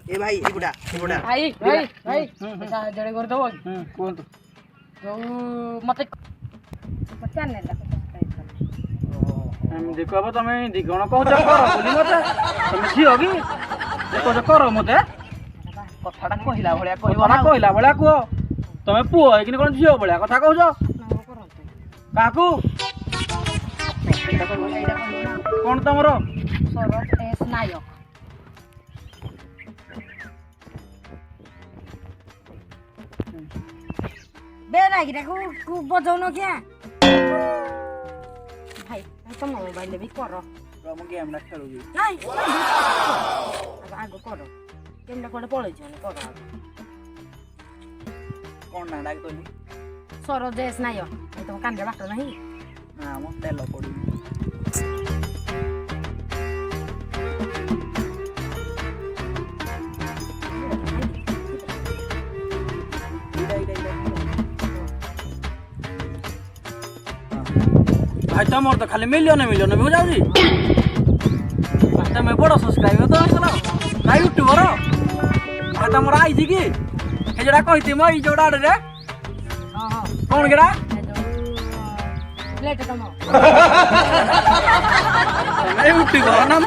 ए भाई एगुडा भाई जड़े कर दो कोन जो मते पचान ने हम देखो अब तमे दिगण कहू जा कर बोली मते तमे छी होगी देखो जा कर मते कथाटा कहिला भलिया कथा कहला बळा को तमे पुओ है कि कोन झियो बळा कथा कहू छ काकू कोन तमरो सरोज एस नायक बे ना गिरा को बजाउन क्या भाई तो मोबाइल भी करो म गेम ना खेलुगी नाही आगो करो गेम ना कोडे पळै छ करो कोन ना डाक तोली सरोज एस नायक तो कांदे बाटो नाही ना म तेल पडी भाई तमर तो खाली मिलियन हो जाउजी तमे बड़ सब्सक्राइबर तो चलो ना यूट्यूबर आ तमर आई जी की हे जडा कहिति म ई जोडा रे हां हां कोन गेडा प्लेट तमो तमे यूट्यूबर नाम